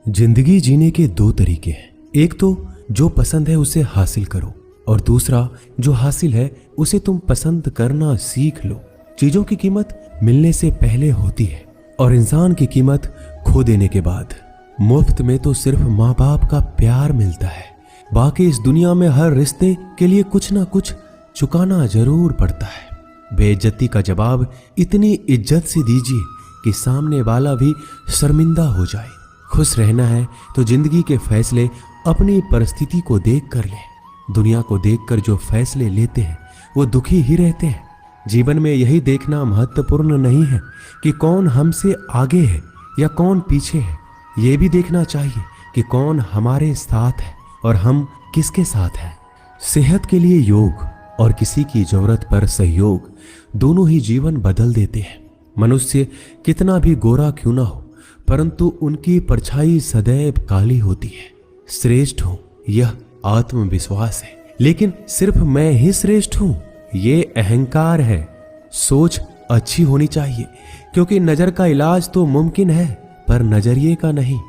जिंदगी जीने के दो तरीके हैं। एक तो जो पसंद है उसे हासिल करो और दूसरा जो हासिल है उसे तुम पसंद करना सीख लो। चीजों की कीमत मिलने से पहले होती है और इंसान की कीमत खो देने के बाद। मुफ्त में तो सिर्फ माँ बाप का प्यार मिलता है, बाकी इस दुनिया में हर रिश्ते के लिए कुछ ना कुछ चुकाना जरूर पड़ता है। बेइज्जती का जवाब इतनी इज्जत से दीजिए कि सामने वाला भी शर्मिंदा हो जाए। खुश रहना है तो जिंदगी के फैसले अपनी परिस्थिति को देख कर लें। दुनिया को देखकर जो फैसले लेते हैं वो दुखी ही रहते हैं। जीवन में यही देखना महत्वपूर्ण नहीं है कि कौन हमसे आगे है या कौन पीछे है, ये भी देखना चाहिए कि कौन हमारे साथ है और हम किसके साथ हैं। सेहत के लिए योग और किसी की जरूरत पर सहयोग दोनों ही जीवन बदल देते हैं। मनुष्य कितना भी गोरा क्यों ना हो, परंतु उनकी परछाई सदैव काली होती है। श्रेष्ठ हूं यह आत्मविश्वास है, लेकिन सिर्फ मैं ही श्रेष्ठ हूं ये अहंकार है। सोच अच्छी होनी चाहिए, क्योंकि नजर का इलाज तो मुमकिन है पर नजरिए का नहीं।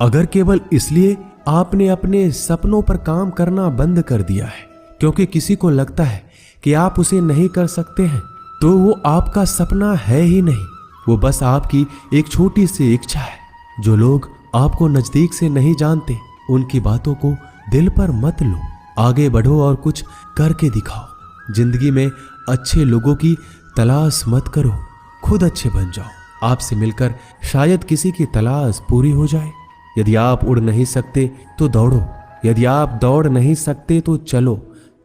अगर केवल इसलिए आपने अपने सपनों पर काम करना बंद कर दिया है क्योंकि किसी को लगता है कि आप उसे नहीं कर सकते हैं, तो वो आपका सपना है ही नहीं, वो बस आपकी एक छोटी सी इच्छा है। जो लोग आपको नजदीक से नहीं जानते उनकी बातों को दिल पर मत लो। आगे बढ़ो और कुछ करके दिखाओ। जिंदगी में अच्छे लोगों की तलाश मत करो, खुद अच्छे बन जाओ। आपसे मिलकर शायद किसी की तलाश पूरी हो जाए। यदि आप उड़ नहीं सकते तो दौड़ो, यदि आप दौड़ नहीं सकते तो चलो,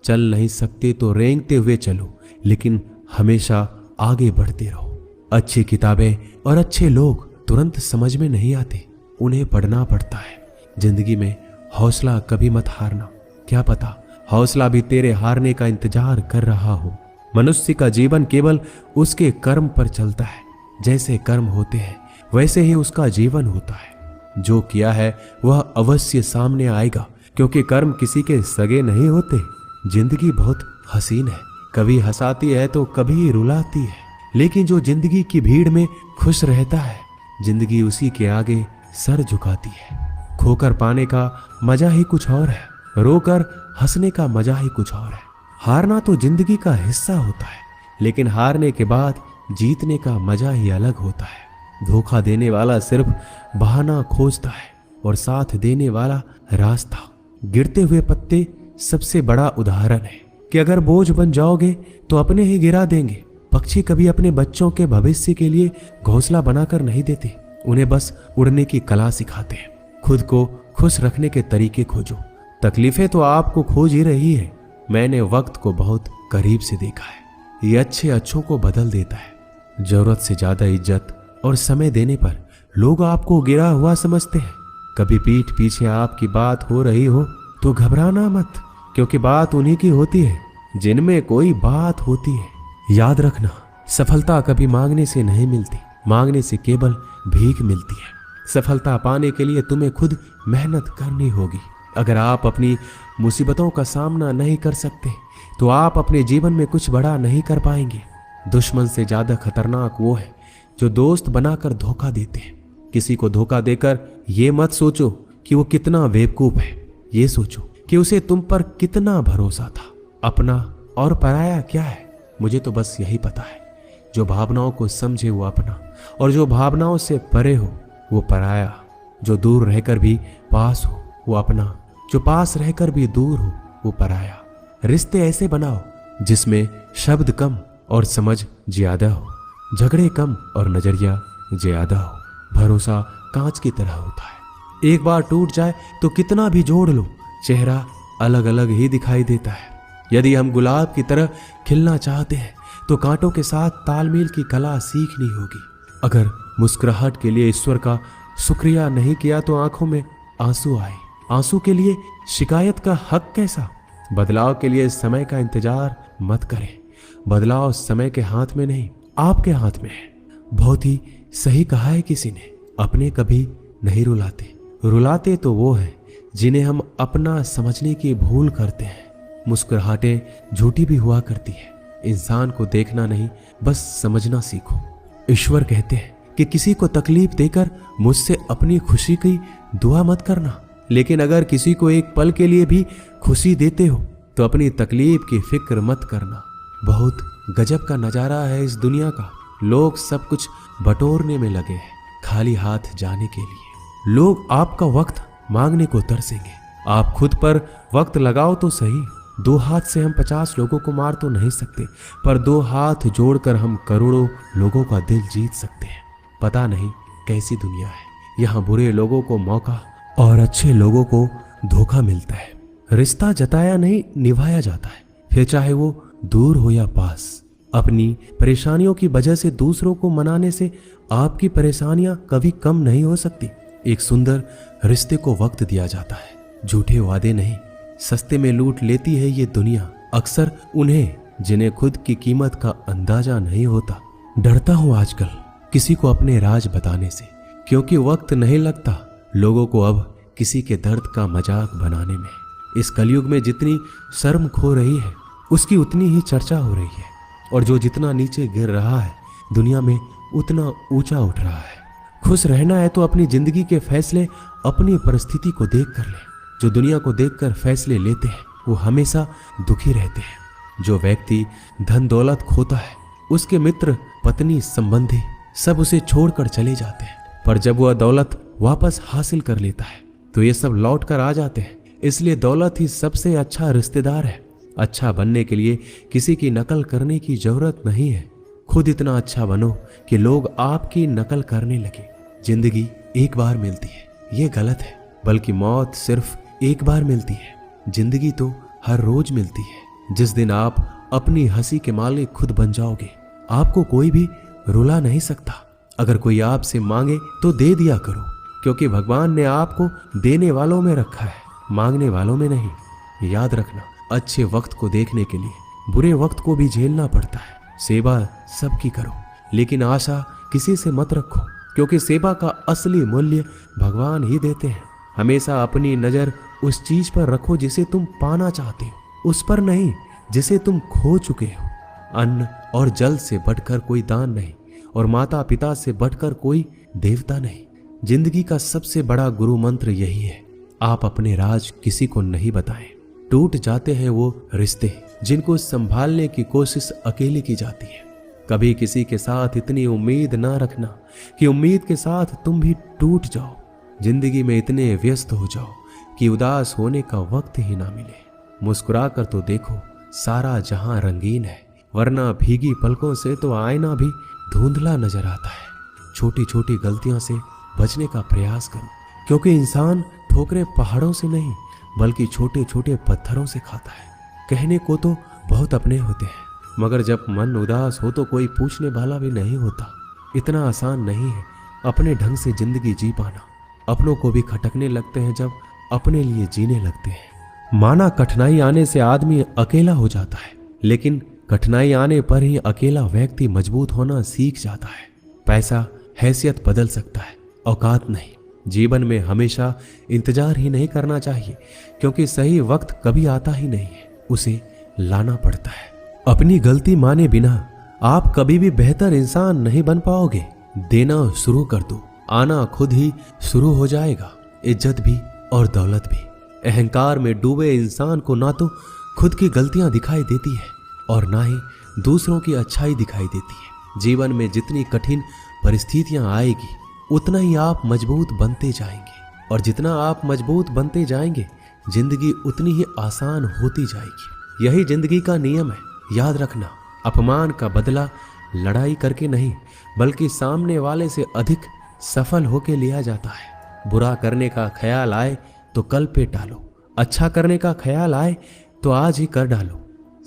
चल नहीं सकते तो रेंगते हुए चलो, लेकिन हमेशा आगे बढ़ते रहो। अच्छी किताबें और अच्छे लोग तुरंत समझ में नहीं आते, उन्हें पढ़ना पड़ता है। जिंदगी में हौसला कभी मत हारना, क्या पता हौसला भी तेरे हारने का इंतजार कर रहा हो। मनुष्य का जीवन केवल उसके कर्म पर चलता है। जैसे कर्म होते हैं वैसे ही उसका जीवन होता है। जो किया है वह अवश्य सामने आएगा, क्योंकि कर्म किसी के सगे नहीं होते। जिंदगी बहुत हसीन है, कभी हंसाती है तो कभी रुलाती है, लेकिन जो जिंदगी की भीड़ में खुश रहता है जिंदगी उसी के आगे सर झुकाती है। खोकर पाने का मजा ही कुछ और है, रोकर हंसने का मजा ही कुछ और है। हारना तो जिंदगी का हिस्सा होता है, लेकिन हारने के बाद जीतने का मजा ही अलग होता है। धोखा देने वाला सिर्फ बहाना खोजता है और साथ देने वाला रास्ता। गिरते हुए पत्ते सबसे बड़ा उदाहरण है कि अगर बोझ बन जाओगे तो अपने ही गिरा देंगे। पक्षी कभी अपने बच्चों के भविष्य के लिए घोंसला बनाकर नहीं देते, उन्हें बस उड़ने की कला सिखाते हैं। खुद को खुश रखने के तरीके खोजो, तकलीफें तो आपको खोज ही रही है। मैंने वक्त को बहुत करीब से देखा है, ये अच्छे अच्छों को बदल देता है। जरूरत से ज्यादा इज्जत और समय देने पर लोग आपको गिरा हुआ समझते हैं। कभी पीठ पीछे आपकी बात हो रही हो तो घबराना मत, क्योंकि बात उन्हीं की होती है जिनमें कोई बात होती है। याद रखना, सफलता कभी मांगने से नहीं मिलती, मांगने से केवल भीख मिलती है। सफलता पाने के लिए तुम्हें खुद मेहनत करनी होगी। अगर आप अपनी मुसीबतों का सामना नहीं कर सकते तो आप अपने जीवन में कुछ बड़ा नहीं कर पाएंगे। दुश्मन से ज्यादा खतरनाक वो है जो दोस्त बनाकर धोखा देते हैं। किसी को धोखा देकर ये मत सोचो कि वो कितना बेवकूफ है, ये सोचो कि उसे तुम पर कितना भरोसा था। अपना और पराया क्या है, मुझे तो बस यही पता है। जो भावनाओं को समझे वो अपना, और जो भावनाओं से परे हो वो पराया। जो दूर रहकर भी पास हो वो अपना, जो पास रहकर भी दूर हो वो पराया। रिश्ते ऐसे बनाओ जिसमें शब्द कम और समझ ज्यादा हो, झगड़े कम और नजरिया ज्यादा हो। भरोसा कांच की तरह होता है, एक बार टूट जाए तो कितना भी जोड़ लो चेहरा अलग अलग ही दिखाई देता है। यदि हम गुलाब की तरह खिलना चाहते हैं तो कांटों के साथ तालमेल की कला सीखनी होगी। अगर मुस्कुराहट के लिए ईश्वर का शुक्रिया नहीं किया तो आंखों में आंसू आए। आंसू के लिए शिकायत का हक कैसा। बदलाव के लिए समय का इंतजार मत करें, बदलाव समय के हाथ में नहीं आपके हाथ में है। बहुत ही सही कहा है किसी ने, अपने कभी नहीं रुलाते, रुलाते तो वो है जिन्हें हम अपना समझने की भूल करते हैं। मुस्कुराहटें झूठी भी हुआ करती है। इंसान को देखना नहीं बस समझना सीखो। ईश्वर कहते हैं कि किसी को तकलीफ देकर मुझसे अपनी खुशी की दुआ मत करना, लेकिन अगर किसी को एक पल के लिए भी खुशी देते हो तो अपनी तकलीफ की फिक्र मत करना। बहुत गजब का नजारा है इस दुनिया का। लोग सब कुछ बटोरने में लगे हैं, खाली हाथ जाने के लिए। लोग आपका वक्त मांगने को तरसेंगे। आप खुद पर वक्त लगाओ तो सही। 2 हाथ से हम 50 लोगों को मार तो नहीं सकते, पर 2 हाथ जोड़कर हम करोड़ों लोगों का दिल जीत सकते हैं। पता नहीं कैसी दुनिया है, यहाँ बुरे लोगों को मौका और अच्छे लोगों को धोखा मिलता है। रिश्ता जताया नहीं निभाया जाता है, फिर चाहे वो दूर हो या पास। अपनी परेशानियों की वजह से दूसरों को मनाने से आपकी परेशानियां कभी कम नहीं हो सकती। एक सुंदर रिश्ते को वक्त दिया जाता है, झूठे वादे नहीं। सस्ते में लूट लेती है ये दुनिया अक्सर उन्हें जिन्हें खुद की कीमत का अंदाजा नहीं होता। डरता हूं आजकल किसी को अपने राज बताने से, क्योंकि वक्त नहीं लगता लोगों को अब किसी के दर्द का मजाक बनाने में। इस कलयुग में जितनी शर्म खो रही है उसकी उतनी ही चर्चा हो रही है, और जो जितना नीचे गिर रहा है दुनिया में उतना ऊंचा उठ रहा है। खुश रहना है तो अपनी जिंदगी के फैसले अपनी परिस्थिति को देख कर ले। जो दुनिया को देखकर फैसले लेते हैं वो हमेशा दुखी रहते हैं। जो व्यक्ति धन दौलत खोता है उसके मित्र पत्नी संबंधी सब उसे छोड़कर चले जाते हैं, पर जब वह दौलत वापस हासिल कर लेता है तो ये सब लौट कर आ जाते हैं। इसलिए दौलत ही सबसे अच्छा रिश्तेदार है। अच्छा बनने के लिए किसी की नकल करने की जरूरत नहीं है। खुद इतना अच्छा बनो कि लोग आपकी नकल करने लगे। जिंदगी एक बार मिलती है ये गलत है, बल्कि मौत सिर्फ एक बार मिलती है। जिंदगी तो हर रोज मिलती है। जिस दिन आप अपनी हंसी के मालिक खुद बन जाओगे आपको कोई भी रुला नहीं सकता। अगर कोई आपसे मांगे तो दे दिया करो, क्योंकि भगवान ने आपको देने वालों में रखा है, मांगने वालों में नहीं। याद रखना, अच्छे वक्त को देखने के लिए बुरे वक्त को भी झेलना पड़ता है। सेवा सबकी करो, लेकिन आशा किसी से मत रखो, क्योंकि सेवा का असली मूल्य भगवान ही देते हैं। हमेशा अपनी नजर उस चीज पर रखो जिसे तुम पाना चाहते हो, उस पर नहीं जिसे तुम खो चुके हो। अन्न और जल से बढ़कर कोई दान नहीं, और माता पिता से बढ़कर कोई देवता नहीं। जिंदगी का सबसे बड़ा गुरु मंत्र यही है, आप अपने राज किसी को नहीं बताएं। टूट जाते हैं वो रिश्ते जिनको संभालने की कोशिश अकेले की जाती है। कभी किसी के साथ इतनी उम्मीद ना रखना कि उम्मीद के साथ तुम भी टूट जाओ। जिंदगी में इतने व्यस्त हो जाओ कि उदास होने का वक्त ही ना मिले। मुस्कुरा कर तो देखो, सारा जहां रंगीन है, वरना भीगी पलकों से तो आईना भी धुंधला नजर आता है। छोटी छोटी गलतियों से बचने का प्रयास करो, क्योंकि इंसान ठोकरें पहाड़ों से नहीं बल्कि छोटे छोटे पत्थरों से खाता है। कहने को तो बहुत अपने होते हैं, मगर जब मन उदास हो तो कोई पूछने वाला भी नहीं होता। इतना आसान नहीं है अपने ढंग से जिंदगी जी पाना। अपनों को भी खटकने लगते हैं जब अपने लिए जीने लगते हैं। माना कठिनाई आने से आदमी अकेला हो जाता है, लेकिन कठिनाई आने पर ही अकेला व्यक्ति मजबूत होना सीख जाता है। पैसा हैसियत बदल सकता है, औकात नहीं। जीवन में हमेशा इंतजार ही नहीं करना चाहिए, क्योंकि सही वक्त कभी आता ही नहीं है, उसे लाना पड़ता है। अपनी गलती माने बिना आप कभी भी बेहतर इंसान नहीं बन पाओगे। देना शुरू कर दो, आना खुद ही शुरू हो जाएगा। इज्जत भी और दौलत भी। अहंकार में डूबे इंसान को ना तो खुद की गलतियां दिखाई देती है और ना ही दूसरों की अच्छाई दिखाई देती है। जीवन में जितनी कठिन परिस्थितियां आएगी उतना ही आप मजबूत बनते जाएंगे, और जितना आप मजबूत बनते जाएंगे जिंदगी उतनी ही आसान होती जाएगी। यही जिंदगी का नियम है। याद रखना, अपमान का बदला लड़ाई करके नहीं बल्कि सामने वाले से अधिक सफल होके लिया जाता है। बुरा करने का ख्याल आए तो कल पे टालो, अच्छा करने का ख्याल आए तो आज ही कर डालो।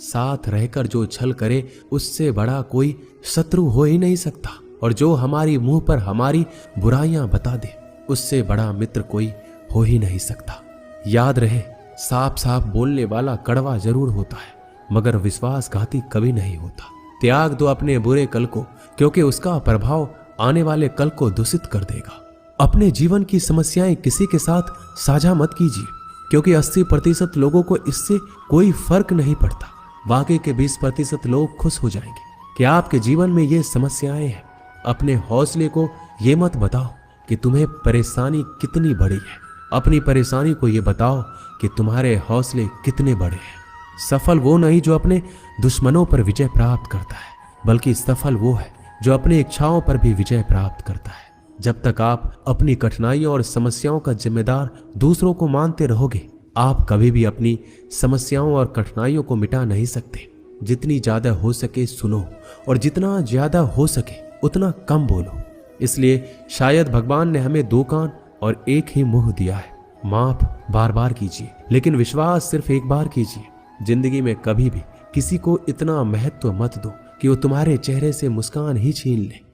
साथ रहकर जो छल करे उससे बड़ा कोई शत्रु हो ही नहीं सकता, और जो हमारी मुंह पर हमारी बुराइयां बता दे उससे बड़ा मित्र कोई हो ही नहीं सकता। याद रहे, साफ साफ बोलने वाला कड़वा जरूर होता है, मगर विश्वासघाती कभी नहीं होता। त्याग दो अपने बुरे कल को, क्योंकि उसका प्रभाव आने वाले कल को दूषित कर देगा। अपने जीवन की समस्याएं किसी के साथ साझा मत कीजिए, क्योंकि 80% लोगों को इससे कोई फर्क नहीं पड़ता। बाकी के 20% लोग खुश हो जाएंगे कि आपके जीवन में ये समस्याएं हैं। अपने हौसले को ये मत बताओ कि तुम्हें परेशानी कितनी बड़ी है। अपनी परेशानी को ये बताओ कि तुम्हारे हौसले कितने बड़े हैं। सफल वो नहीं जो अपने दुश्मनों पर विजय प्राप्त करता है, बल्कि सफल वो है जो अपनी इच्छाओं पर भी विजय प्राप्त करता है। जब तक आप अपनी कठिनाइयों और समस्याओं का जिम्मेदार दूसरों को मानते रहोगे, आप कभी भी अपनी समस्याओं और कठिनाइयों को मिटा नहीं सकते। जितनी ज्यादा हो सके सुनो, और जितना ज्यादा हो सके उतना कम बोलो। इसलिए शायद भगवान ने हमें 2 कान और 1 ही मुंह दिया है। माफ बार बार कीजिए, लेकिन विश्वास सिर्फ एक बार कीजिए। जिंदगी में कभी भी किसी को इतना महत्व मत दो कि वो तुम्हारे चेहरे से मुस्कान ही छीन ले।